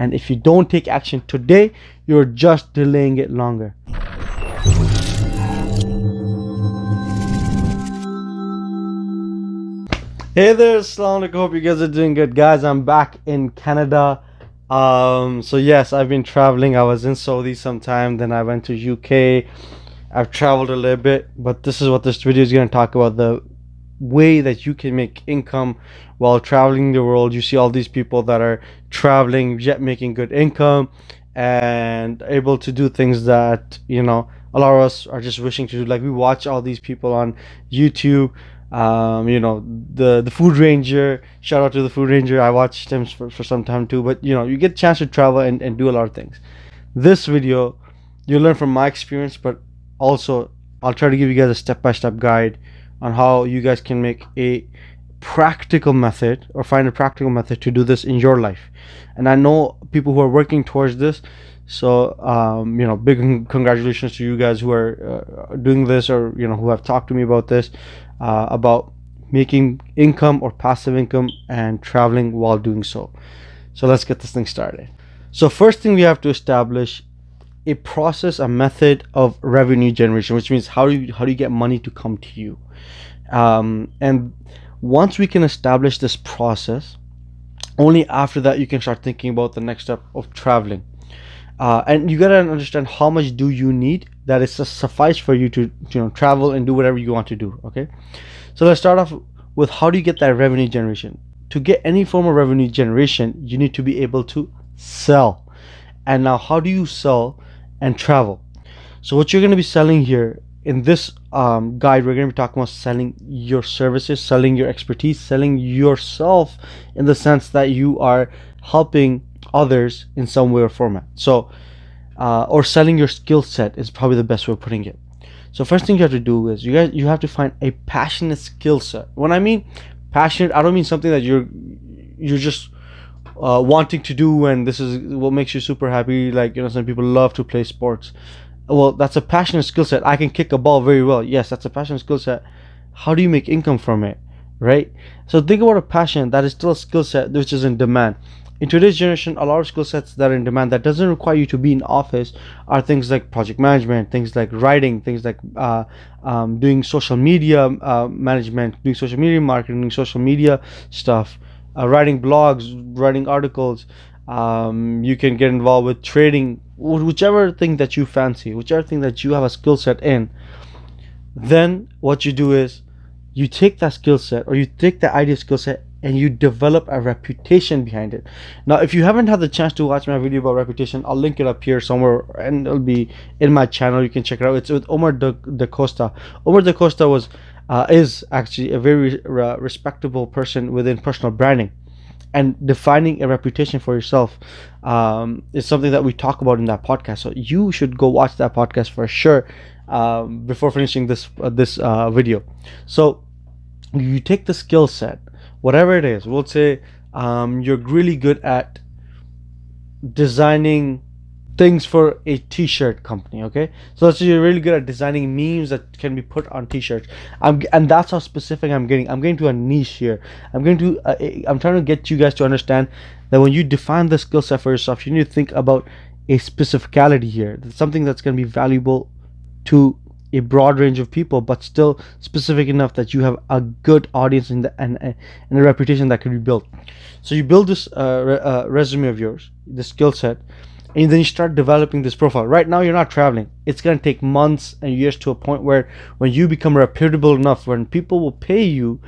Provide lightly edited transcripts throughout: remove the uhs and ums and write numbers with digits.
And if you don't take action today, you're just delaying it longer. Hey there, Assalamu alaikum. Hope you guys are doing good. Guys, I'm back in Canada. So yes, I've been traveling. I was in Saudi sometime, then I went to UK. I've traveled a little bit, but this is what this video is going to talk about: the way that you can make income while traveling the world. You see all these people that are traveling yet making good income and able to do things that, you know, a lot of us are just wishing to do. Like, we watch all these people on YouTube. You know, the food ranger, shout out to the food ranger. I watched him for some time too. But you know, you get a chance to travel and do a lot of things. This video, you'll learn from my experience, but also I'll try to give you guys a step-by-step guide on how you guys can make a practical method, or find a practical method to do this in your life. And I know people who are working towards this. So you know, big congratulations to you guys who are doing this, or you know, who have talked to me about this, about making income or passive income and traveling while doing so. So let's get this thing started. So first thing, we have to establish a process, a method of revenue generation, which means how do you get money to come to you. And once we can establish this process, only after that you can start thinking about the next step of traveling. And you gotta understand how much do you need that is suffice for you to, you know, travel and do whatever you want to do. Okay, so let's start off with how do you get that revenue generation. To get any form of revenue generation, you need to be able to sell. And now, how do you sell and travel? So what you're going to be selling here in this guide, we're going to be talking about selling your services, selling your expertise, selling yourself, in the sense that you are helping others in some way or format. So or selling your skill set is probably the best way of putting it. So first thing you have to do is you have to find a passionate skill set. When I mean passionate, I don't mean something that you're just wanting to do and this is what makes you super happy. Like, you know, some people love to play sports. Well, that's a passionate skill set. I can kick a ball very well. Yes, that's a passionate skill set. How do you make income from it, right? So think about a passion that is still a skill set which is in demand. In today's generation, a lot of skill sets that are in demand that doesn't require you to be in office are things like project management, things like writing, things like doing social media management, doing social media marketing, doing social media stuff, writing blogs, writing articles. You can get involved with trading, whichever thing that you fancy, whichever thing that you have a skill set in. Then what you do is you take that skill set, or you take the ideal skill set, and you develop a reputation behind it. Now, if you haven't had the chance to watch my video about reputation, I'll link it up here somewhere, and it'll be in my channel. You can check it out. It's with Omar Da Costa. Omar Da Costa is actually a very respectable person within personal branding, and defining a reputation for yourself is something that we talk about in that podcast. So you should go watch that podcast for sure before finishing this video. So you take the skill set, whatever it is. We'll say you're really good at designing things for a t-shirt company. Okay, so let's say you're really good at designing memes that can be put on t-shirts. And that's how specific I'm getting to a niche here. I'm trying to get you guys to understand that when you define the skill set for yourself, you need to think about a specificality here. That's something that's going to be valuable to a broad range of people, but still specific enough that you have a good audience and a reputation that can be built. So you build this resume of yours, the skill set, and then you start developing this profile. Right now you're not traveling. It's going to take months and years to a point where when you become reputable enough, when people will pay you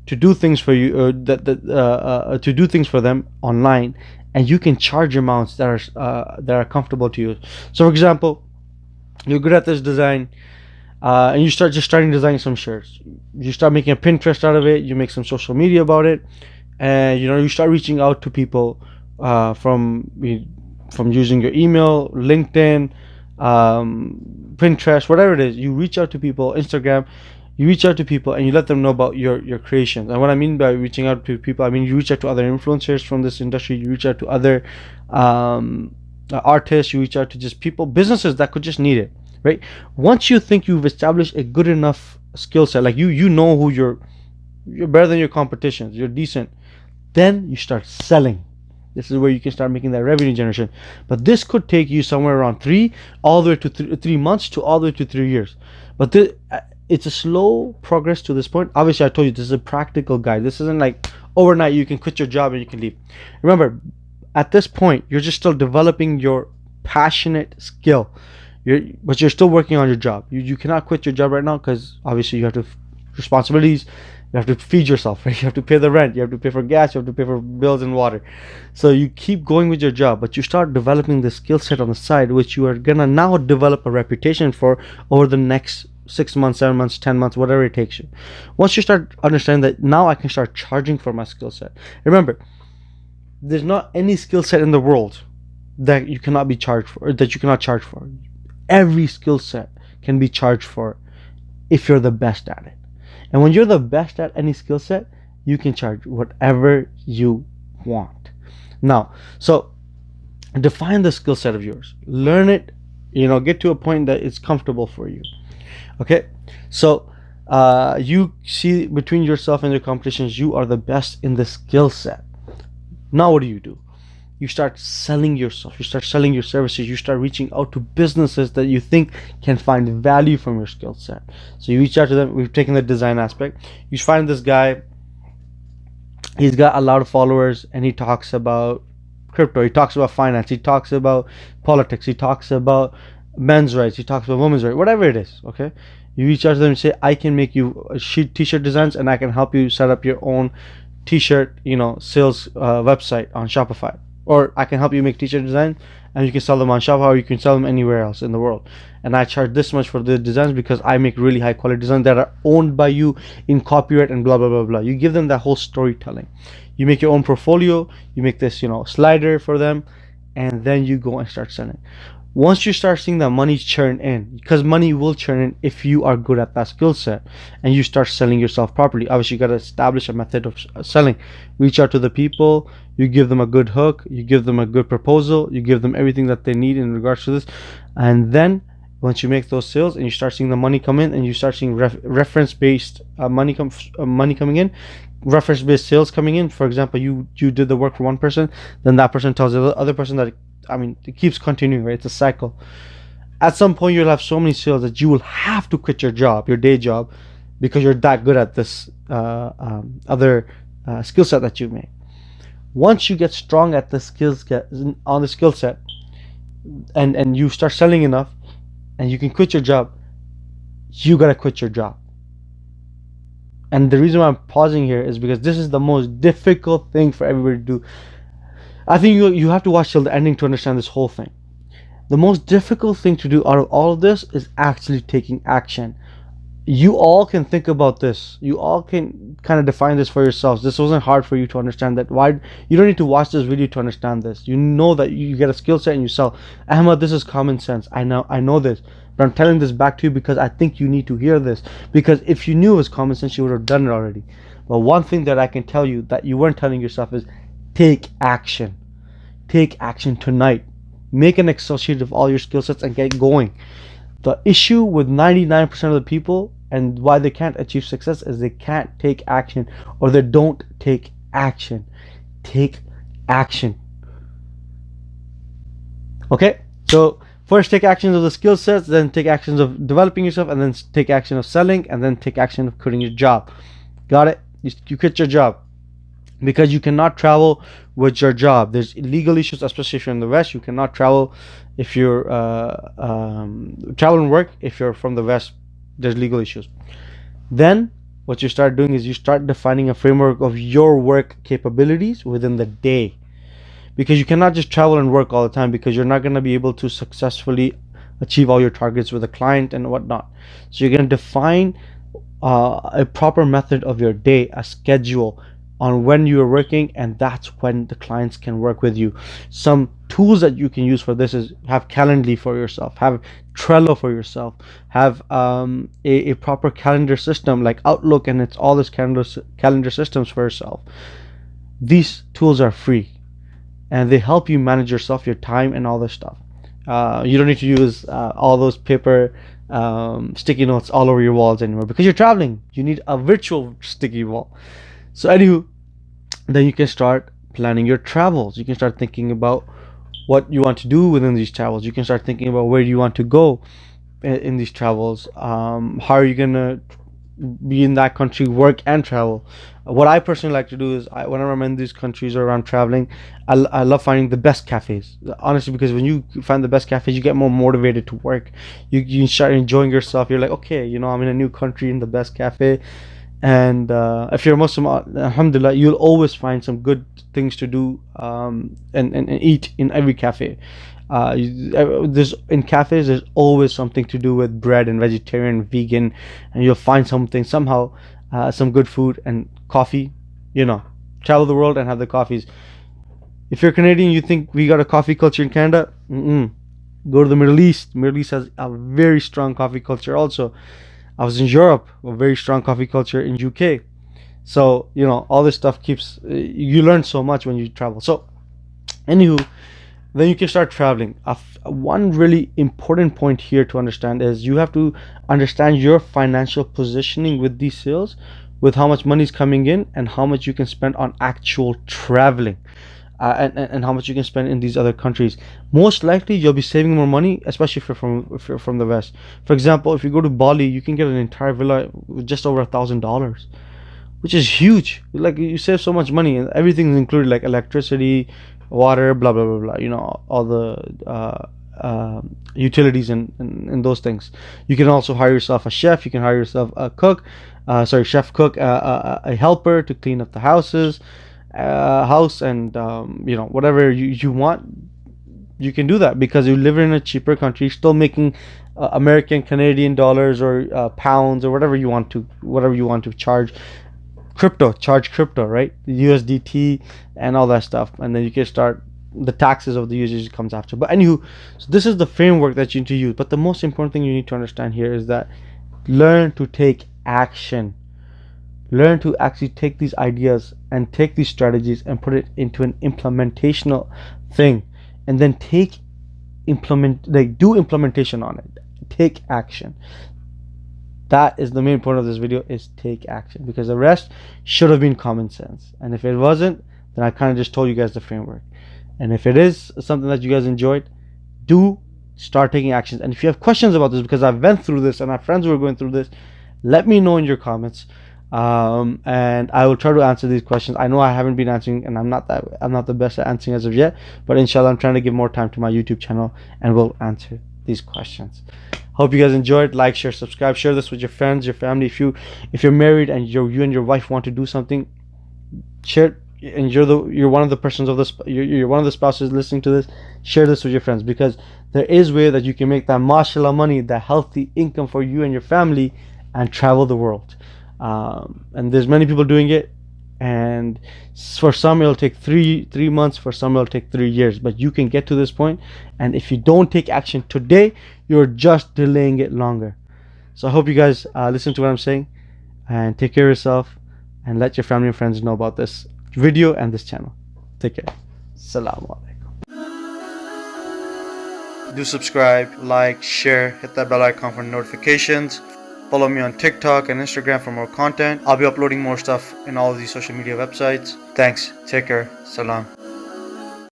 to do things for you, to do things for them online, and you can charge amounts that are comfortable to you. So for example, you're good at this design, and you starting designing some shirts. You start making a Pinterest out of it. You make some social media about it, and you know, you start reaching out to people from using your email, LinkedIn, Pinterest, whatever it is. You reach out to people, Instagram. You reach out to people and you let them know about your creations. And what I mean by reaching out to people, I mean you reach out to other influencers from this industry. You reach out to other artists. You reach out to just people, businesses that could just need it. Right? Once you think you've established a good enough skill set, like you know who you're better than your competitions, you're decent, then you start selling. This is where you can start making that revenue generation. But this could take you somewhere around three, all the way to 3 months to all the way to 3 years. But it's a slow progress to this point. Obviously, I told you this is a practical guide. This isn't like overnight you can quit your job and you can leave. Remember, at this point, you're just still developing your passionate skill. But you're still working on your job. You cannot quit your job right now because obviously you have to responsibilities. You have to feed yourself, right? You have to pay the rent. You have to pay for gas. You have to pay for bills and water. So you keep going with your job, but you start developing the skill set on the side, which you are gonna now develop a reputation for over the next 6 months, 7 months, 10 months, whatever it takes you. Once you start understanding that now I can start charging for my skill set. Remember, there's not any skill set in the world that you cannot be charged for, or that you cannot charge for. Every skill set can be charged for if you're the best at it. And when you're the best at any skill set, you can charge whatever you want. Now, so define the skill set of yours. Learn it, get to a point that it's comfortable for you. Okay? So you see between yourself and your competitions, you are the best in the skill set. Now what do? You start selling yourself, you start selling your services, you start reaching out to businesses that you think can find value from your skill set. So you reach out to them. We've taken the design aspect. You find this guy, he's got a lot of followers, and he talks about crypto, he talks about finance, he talks about politics, he talks about men's rights, he talks about women's rights, whatever it is. Okay, you reach out to them and say, I can make you t-shirt designs, and I can help you set up your own t-shirt sales website on Shopify. Or I can help you make t-shirt designs, and you can sell them on Shopify, or you can sell them anywhere else in the world. And I charge this much for the designs because I make really high quality designs that are owned by you in copyright and blah blah blah blah. You give them that whole storytelling. You make your own portfolio. You make this slider for them, and then you go and start selling. Once you start seeing that money churn in, because money will churn in if you are good at that skill set, and you start selling yourself properly. Obviously, you got to establish a method of selling. Reach out to the people, you give them a good hook, you give them a good proposal, you give them everything that they need in regards to this, and then once you make those sales and you start seeing the money come in, and you start seeing reference-based money coming in, reference-based sales coming in. For example, you did the work for one person, then that person tells the other person that. It keeps continuing, right? It's a cycle. At some point, you'll have so many sales that you will have to quit your job, your day job, because you're that good at this other skill set that you made. Once you get strong at the skill set, and you start selling enough, and you can quit your job, you gotta quit your job. And the reason why I'm pausing here is because this is the most difficult thing for everybody to do. I think you have to watch till the ending to understand this whole thing. The most difficult thing to do out of all of this is actually taking action. You all can think about this. You all can kind of define this for yourselves. This wasn't hard for you to understand that. Why? You don't need to watch this video to understand this. You know that you get a skill set and you sell. Ahmed, this is common sense. I know this. But I'm telling this back to you because I think you need to hear this. Because if you knew it was common sense, you would have done it already. But one thing that I can tell you that you weren't telling yourself is take action. Take action tonight. Make an Excel sheet of all your skill sets and get going. The issue with 99% of the people and why they can't achieve success is they can't take action, or they don't take action. Take action. Okay? So first take actions of the skill sets, then take actions of developing yourself, and then take action of selling, and then take action of quitting your job. Got it? You quit your job. Because you cannot travel with your job. There's legal issues, especially if you're in the West. You cannot travel if you're travel and work. If you're from the West, there's legal issues. Then what you start doing is you start defining a framework of your work capabilities within the day. Because you cannot just travel and work all the time, because you're not going to be able to successfully achieve all your targets with a client and whatnot. So you're going to define a proper method of your day, a schedule on when you are working, and that's when the clients can work with you. Some tools that you can use for this is have Calendly for yourself, have Trello for yourself, have a proper calendar system like Outlook, and it's all this calendar systems for yourself. These tools are free, and they help you manage yourself, your time, and all this stuff. You don't need to use all those paper sticky notes all over your walls anymore, because you're traveling. You need a virtual sticky wall. So anywho, then you can start planning your travels. You can start thinking about what you want to do within these travels. You can start thinking about where you want to go in these travels. How are you gonna be in that country, work and travel? What I personally like to do is, whenever I'm in these countries or I'm traveling, I love finding the best cafes. Honestly, because when you find the best cafes, you get more motivated to work. You start enjoying yourself. You're like, okay, I'm in a new country in the best cafe. And if you're a Muslim, alhamdulillah, you'll always find some good things to do, and eat in every cafe. There's in cafes, there's always something to do with bread and vegetarian, vegan, and you'll find something somehow, some good food and coffee. You know, travel the world and have the coffees. If you're Canadian, you think we got a coffee culture in Canada? Mm-mm. Go to the Middle East. Middle East has a very strong coffee culture also. I was in Europe, a very strong coffee culture in UK. So all this stuff keeps you learn so much when you travel. So, anywho, then you can start traveling. One really important point here to understand is you have to understand your financial positioning with these sales, with how much money is coming in and how much you can spend on actual traveling, and how much you can spend in these other countries. Most likely, you'll be saving more money, especially if you're from the West. For example, if you go to Bali, you can get an entire villa with just over $1,000, which is huge. Like, you save so much money, and everything's included, like electricity, water, blah blah blah blah. All the utilities and those things. You can also hire yourself a chef. You can hire yourself a cook, chef, cook, a helper to clean up the house, and whatever you want, you can do that because you live in a cheaper country, still making American, Canadian dollars, or pounds, or whatever you want to charge. Charge crypto, right? The USDT and all that stuff, and then you can start the taxes of the usage comes after. But anywho, so this is the framework that you need to use. But the most important thing you need to understand here is that learn to take action. Learn to actually take these ideas and take these strategies and put it into an implementational thing, and then do implementation on it. Take action. That is the main point of this video, is take action, because the rest should have been common sense. And if it wasn't, then I kind of just told you guys the framework. And if it is something that you guys enjoyed, do start taking actions. And if you have questions about this, because I've went through this and my friends were going through this, let me know in your comments, and I will try to answer these questions. I know I haven't been answering, and I'm not the best at answering as of yet, but inshallah I'm trying to give more time to my YouTube channel and we'll answer these questions. Hope you guys enjoyed. Like, share, subscribe, share this with your friends, your family. If you're married and you and your wife want to do something, share. And you're one of the persons of this. You're one of the spouses listening to this. Share this with your friends, because there is way that you can make that mashallah money, that healthy income for you and your family, and travel the world. And there's many people doing it. And for some it'll take three months, for some it'll take 3 years, but you can get to this point. And if you don't take action today, you're just delaying it longer. So I hope you guys listen to what I'm saying, and take care of yourself, and let your family and friends know about this video and this channel. Take care. Assalamu alaikum. Do subscribe, like, share, hit that bell icon for notifications. Follow me on TikTok and Instagram for more content. I'll be uploading more stuff in all of these social media websites. Thanks. Take care. Salam.